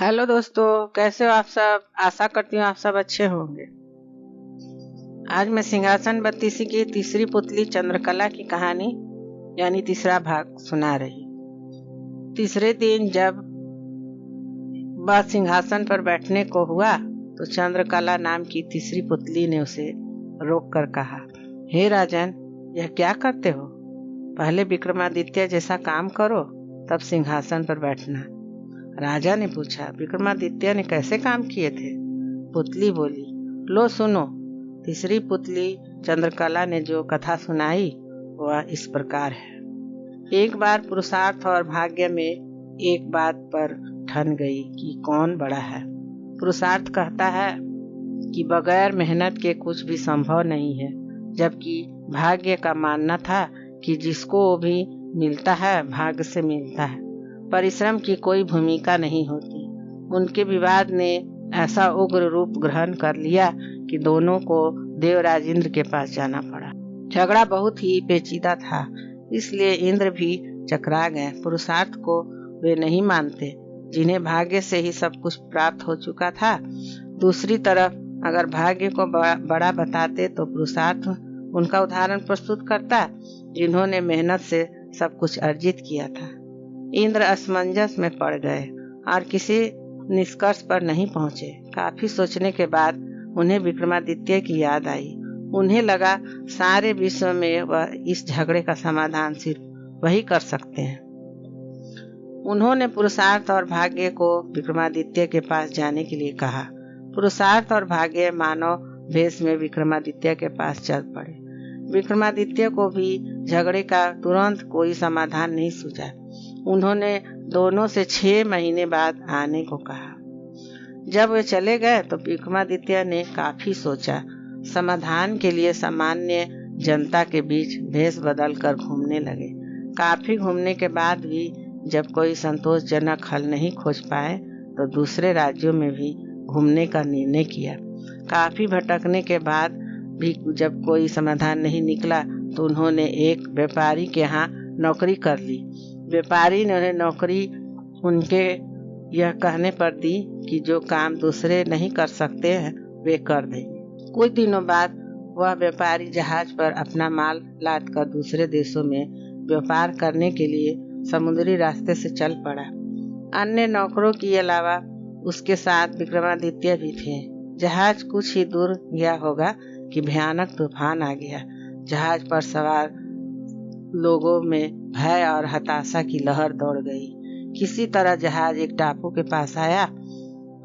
Hello दोस्तों, कैसे हो आप सब। आशा करती हूँ आप सब अच्छे होंगे। आज मैं सिंहासन बत्तीसी की तीसरी पुतली चंद्रकला की कहानी यानी तीसरा भाग सुना रही। तीसरे दिन जब वह सिंहासन पर बैठने को हुआ तो चंद्रकला नाम की तीसरी पुतली ने उसे रोक कर कहा, हे राजन, यह क्या करते हो? पहले विक्रमादित्य जैसा काम करो, तब सिंहासन पर बैठना। राजा ने पूछा, विक्रमादित्य ने कैसे काम किए थे? पुतली बोली, लो सुनो। तीसरी पुतली चंद्रकला ने जो कथा सुनाई वह इस प्रकार है। एक बार पुरुषार्थ और भाग्य में एक बात पर ठन गई कि कौन बड़ा है। पुरुषार्थ कहता है कि बगैर मेहनत के कुछ भी संभव नहीं है, जबकि भाग्य का मानना था कि जिसको भी मिलता है भाग्य से मिलता है, परिश्रम की कोई भूमिका नहीं होती। उनके विवाद ने ऐसा उग्र रूप ग्रहण कर लिया कि दोनों को देवराज इंद्र के पास जाना पड़ा। झगड़ा बहुत ही पेचीदा था, इसलिए इंद्र भी चकरा गए। पुरुषार्थ को वे नहीं मानते जिन्हें भाग्य से ही सब कुछ प्राप्त हो चुका था। दूसरी तरफ अगर भाग्य को बड़ा बताते तो पुरुषार्थ उनका उदाहरण प्रस्तुत करता, जिन्होंने मेहनत से सब कुछ अर्जित किया था। इंद्र असमंजस में पड़ गए और किसी निष्कर्ष पर नहीं पहुंचे। काफी सोचने के बाद उन्हें विक्रमादित्य की याद आई। उन्हें लगा सारे विश्व में वह इस झगड़े का समाधान सिर्फ वही कर सकते हैं। उन्होंने पुरुषार्थ और भाग्य को विक्रमादित्य के पास जाने के लिए कहा। पुरुषार्थ और भाग्य मानव भेष में विक्रमादित्य के पास चल पड़े। विक्रमादित्य को भी झगड़े का तुरंत कोई समाधान नहीं सूझा। उन्होंने दोनों से 6 महीने बाद आने को कहा। जब वे चले गए तो विक्रमादित्य ने काफी सोचा। समाधान के लिए सामान्य जनता के बीच भेष बदल कर घूमने लगे। काफी घूमने के बाद भी जब कोई संतोषजनक हल नहीं खोज पाए तो दूसरे राज्यों में भी घूमने का निर्णय किया। काफी भटकने के बाद भी जब कोई समाधान नहीं निकला तो उन्होंने एक व्यापारी के यहाँ नौकरी कर ली। व्यापारी ने उन्हें नौकरी उनके यह कहने पर दी कि जो काम दूसरे नहीं कर सकते हैं वे कर देंगे। कुछ दिनों बाद वह व्यापारी जहाज पर अपना माल लादकर दूसरे देशों में व्यापार करने के लिए समुद्री रास्ते से चल पड़ा। अन्य नौकरों के अलावा उसके साथ विक्रमादित्य भी थे। जहाज कुछ ही दूर गया होगा कि भयानक तूफान आ गया। जहाज पर सवार लोगों में भय और हताशा की लहर दौड़ गई। किसी तरह जहाज एक टापू के पास आया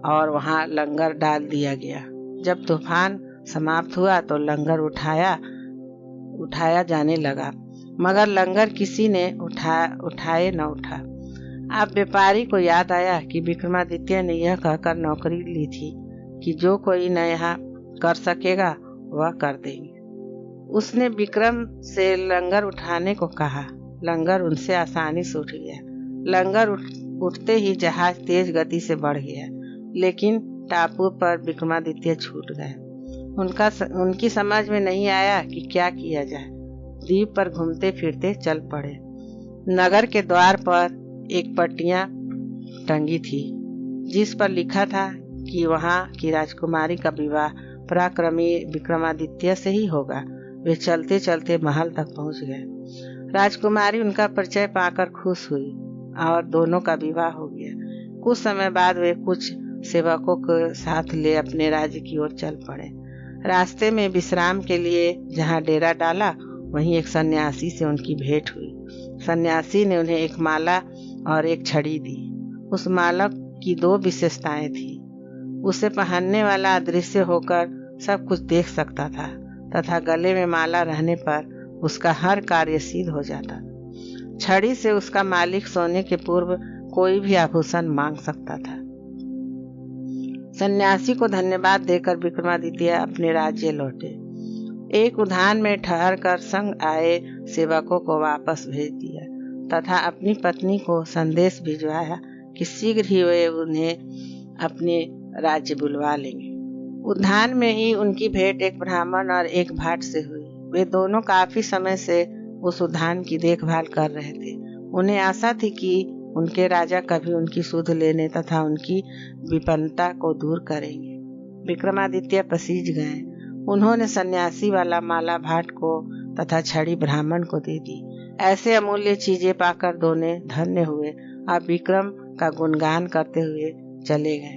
और वहां लंगर डाल दिया गया। जब तूफान समाप्त हुआ तो लंगर उठाया जाने लगा, मगर लंगर किसी ने उठाए न उठा। अब व्यापारी को याद आया कि विक्रमादित्य ने यह कहकर नौकरी ली थी कि जो कोई न यहाँ कर सकेगा वह कर देंगे। उसने विक्रम से लंगर उठाने को कहा। लंगर उनसे आसानी से उठ गया। लंगर उठते ही जहाज तेज गति से बढ़ गया, लेकिन टापू पर विक्रमादित्य छूट गए। उनकी समझ में नहीं आया कि क्या किया जाए। द्वीप पर घूमते फिरते चल पड़े। नगर के द्वार पर एक पट्टियां टंगी थी जिस पर लिखा था कि वहां की राजकुमारी का विवाह पराक्रमी विक्रमादित्य से ही होगा। वे चलते चलते महल तक पहुंच गए। राजकुमारी उनका परिचय पाकर खुश हुई और दोनों का विवाह हो गया। कुछ समय बाद वे कुछ सेवकों के साथ ले अपने राज्य की ओर चल पड़े। रास्ते में विश्राम के लिए जहां डेरा डाला वहीं एक सन्यासी से उनकी भेंट हुई। सन्यासी ने उन्हें एक माला और एक छड़ी दी। उस माला की 2 विशेषताएं थी। उसे पहनने वाला अदृश्य होकर सब कुछ देख सकता था तथा गले में माला रहने पर उसका हर कार्य सिद्ध हो जाता। छड़ी से उसका मालिक सोने के पूर्व कोई भी आभूषण मांग सकता था। सन्यासी को धन्यवाद देकर विक्रमादित्य अपने राज्य लौटे। एक उद्यान में ठहर कर संग आए सेवकों को वापस भेज दिया तथा अपनी पत्नी को संदेश भिजवाया कि शीघ्र ही वे उन्हें अपने राज्य बुलवा लेंगे। उद्यान में ही उनकी भेंट एक ब्राह्मण और एक भाट से हुई। वे दोनों काफी समय से उस उद्यान की देखभाल कर रहे थे। उन्हें आशा थी कि उनके राजा कभी उनकी सुध लेने तथा उनकी विपन्नता को दूर करेंगे। विक्रमादित्य पसीज गए। उन्होंने सन्यासी वाला माला भाट को तथा छड़ी ब्राह्मण को दे दी। ऐसे अमूल्य चीजें पाकर दोनों धन्य हुए और विक्रम का गुणगान करते हुए चले गए।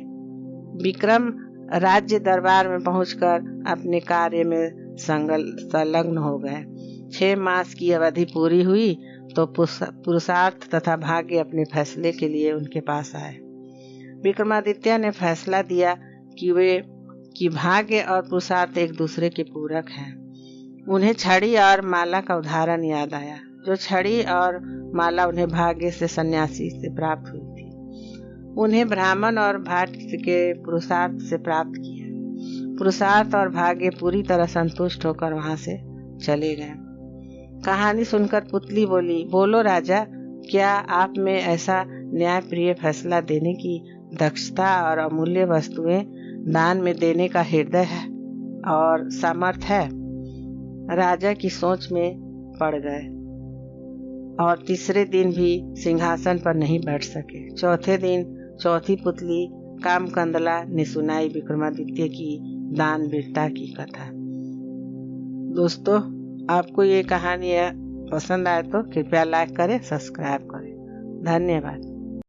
विक्रम राज्य दरबार में पहुंचकर अपने कार्य में संलग्न हो गए। 6 मास की अवधि पूरी हुई तो पुरुषार्थ तथा भाग्य अपने फैसले के लिए उनके पास आए। विक्रमादित्य ने फैसला दिया कि भाग्य और पुरुषार्थ एक दूसरे के पूरक हैं। उन्हें छड़ी और माला का उदाहरण याद आया। जो छड़ी और माला उन्हें भाग्य से सन्यासी से प्राप्त हुई थी, उन्हें ब्राह्मण और भाट के पुरुषार्थ से प्राप्त किया। पुरुषार्थ और भाग्य पूरी तरह संतुष्ट होकर वहां से चले गए। कहानी सुनकर पुतली बोली, बोलो राजा, क्या आप में ऐसा न्यायप्रिय फैसला देने की दक्षता और अमूल्य वस्तुएं दान में देने का हृदय है और सामर्थ है? राजा की सोच में पड़ गए और तीसरे दिन भी सिंहासन पर नहीं बैठ सके। चौथे दिन चौथी पुतली कामकंदला ने सुनाई विक्रमादित्य की दान वीरता की कथा। दोस्तों, आपको ये कहानी पसंद आए तो कृपया लाइक करें, सब्सक्राइब करें। धन्यवाद।